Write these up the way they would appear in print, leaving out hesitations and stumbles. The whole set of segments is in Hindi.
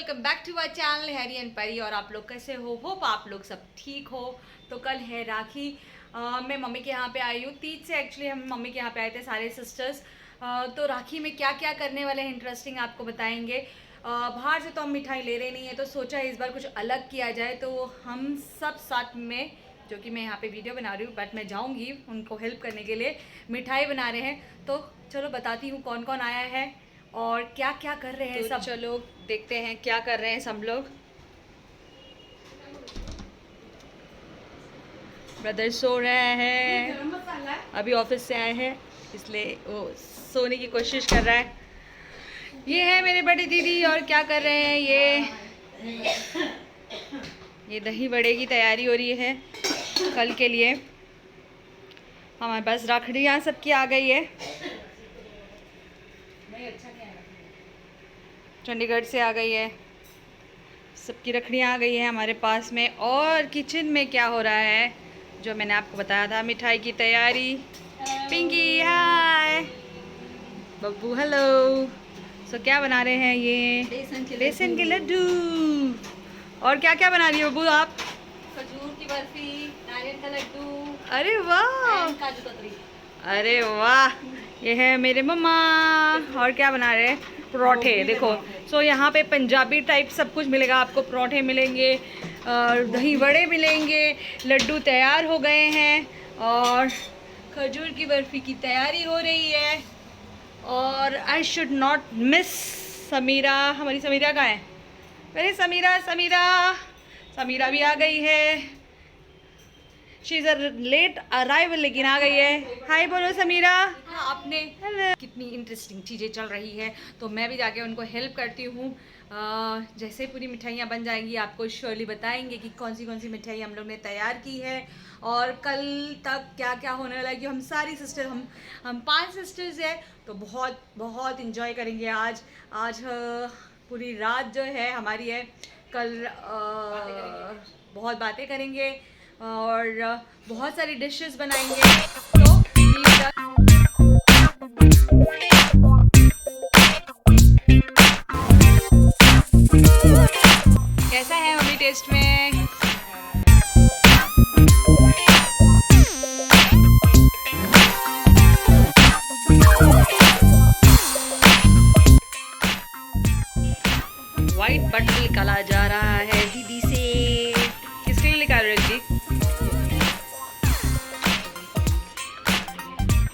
Welcome back to our channel Harry and Pari. और आप लोग कैसे हो? होप आप लोग सब ठीक हो। तो कल है राखी। मैं मम्मी के यहाँ पे आई हूँ। तीज से एक्चुअली हम मम्मी के यहाँ पे आए थे सारे सिस्टर्स। तो राखी में क्या क्या करने वाले हैं इंटरेस्टिंग आपको बताएंगे। बाहर से तो हम मिठाई ले रहे नहीं है, तो सोचा इस बार कुछ अलग किया जाए। तो हम सब साथ में, जो कि मैं यहाँ पे वीडियो बना रही हूँ बट मैं जाऊँगी उनको हेल्प करने के लिए, मिठाई बना रहे हैं। तो चलो बताती हूँ कौन कौन आया है और क्या क्या कर रहे हैं। तो सब चलो देखते हैं क्या कर रहे हैं सब लोग। ब्रदर सो रहे हैं, अभी ऑफिस से आए हैं इसलिए वो सोने की कोशिश कर रहा है। ये है मेरे बड़ी दीदी और क्या कर रहे हैं ये दही बड़े की तैयारी हो रही है कल के लिए। हमारे पास राखड़ियाँ सबकी आ गई है, चंडीगढ़ से आ गई है, सबकी रखड़ियाँ आ गई है हमारे पास में। और किचन में क्या हो रहा है जो मैंने आपको बताया था, मिठाई की तैयारी। पिंकी हाय, बब्बू हेलो। सो क्या बना रहे हैं ये? बेसन के लड्डू। और क्या क्या बना रही हो बब्बू आप? खजूर की बर्फी, नारियल का लड्डू। अरे वाह, काजू कतरी। अरे वाह, ये है मेरे मम्मा। और क्या बना रहे हैं? परोठे। देखो सो यहाँ पे पंजाबी टाइप सब कुछ मिलेगा आपको। परोठे मिलेंगे और दही बड़े मिलेंगे। लड्डू तैयार हो गए हैं और खजूर की बर्फ़ी की तैयारी हो रही है। और I should not miss Sameera. हमारी समीरा कहाँ है? अरे समीरा समीरा समीरा भी आ गई है। She is a late arrival, लेकिन आ गई है। हाय बोलो समीरा। आपने कितनी इंटरेस्टिंग चीज़ें चल रही है, तो मैं भी जाके उनको हेल्प करती हूँ। जैसे पूरी मिठाइयाँ बन जाएंगी आपको श्योरली बताएंगे कि कौन सी मिठाई हम लोग ने तैयार की है और कल तक क्या क्या होने वाला है। कि हम सारी सिस्टर, हम 5 सिस्टर्स हैं, तो बहुत बहुत इंजॉय करेंगे आज। पूरी रात जो है हमारी है। कल बहुत बातें करेंगे और बहुत सारी डिशेस बनाएंगे। तो कैसा है मम्मी टेस्ट में? व्हाइट बटन निकाला जा रहा है दीदी से। किसके लिए निकाल रहे दीदी?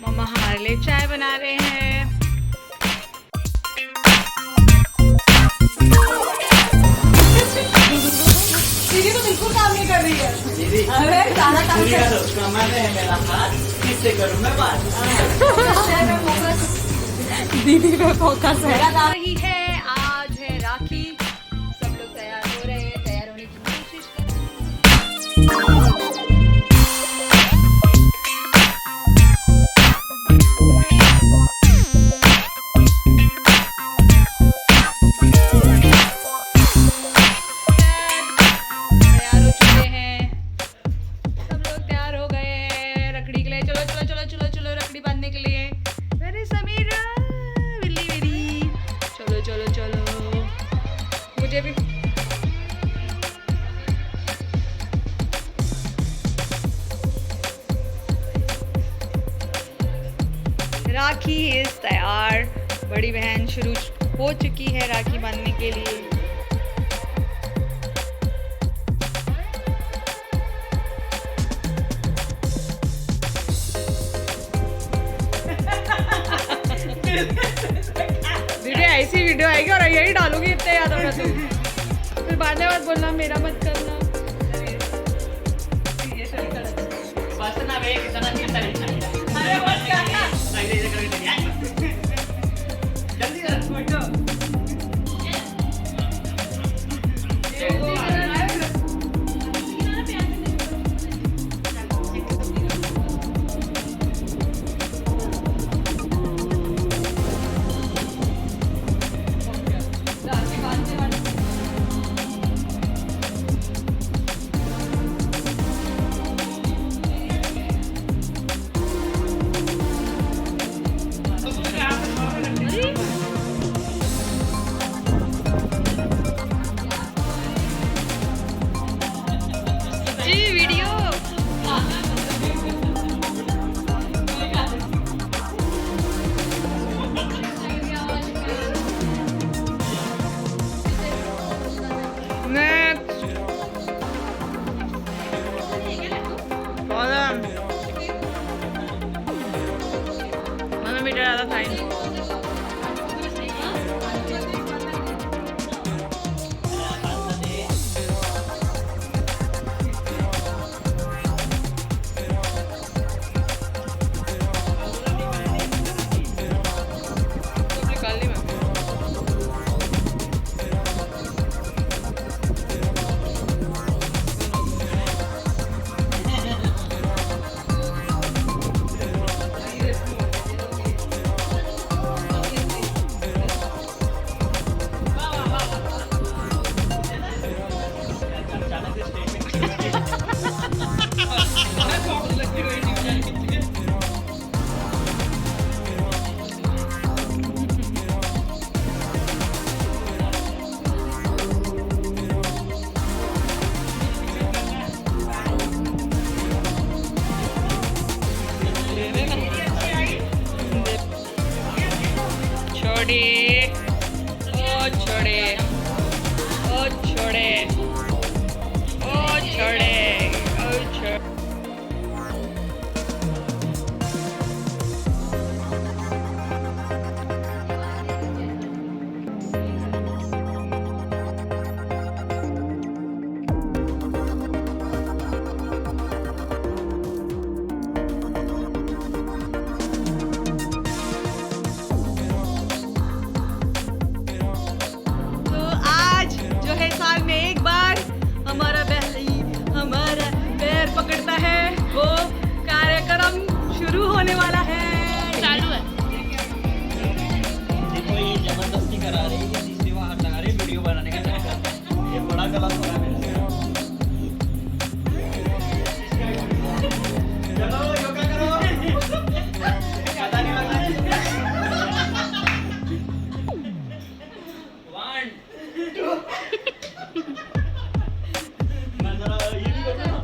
मम्मा हमारे लिए चाय बना रहे हैं। दीदी तो बिल्कुल काम नहीं कर रही है। दीदी अरे सारा काम है मेरा हाथ, किससे करूं मैं बात? दीदी पे फोकस है। रही है आज है राखी। सब लोग तैयार हो रहे हैं, तैयार होने की कोशिश कर रहे हैं। तैयार हो चुके हैं, सब लोग तैयार हो गए हैं रखड़ी के लिए। चलो चलो चलो चलो चलो रखड़ी बांधने के लिए। अरे समीरा बिल्ली मेरी, चलो चलो चलो। मुझे भी राखी इज तैयार। बड़ी बहन शुरू हो चुकी है राखी बांधने के लिए। वीडियो ऐसी वीडियो आएगी और यही डालूंगी, इतना याद होना तुम। फिर बाद में मत बोलना मेरा मत करना। छोड़े, ओ छोड़े, ओ छोड़े, ओ छोड़े। साल में एक बार हमारा पैर पकड़ता है, वो कार्यक्रम शुरू होने वाला है, चालू है। देखो ये जबरदस्ती करा रही है, तीसरी बार हाथ लगा रही है वीडियो बनाने का चक्कर। ये बड़ा गलत हो रहा है मेरे से। चलो योगा करो। पता नहीं लगा। 1 2 मैं जरा ये भी करता हूं।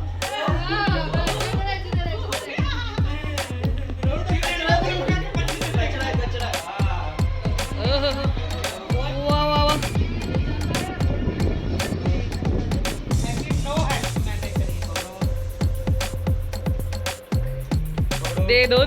दे दो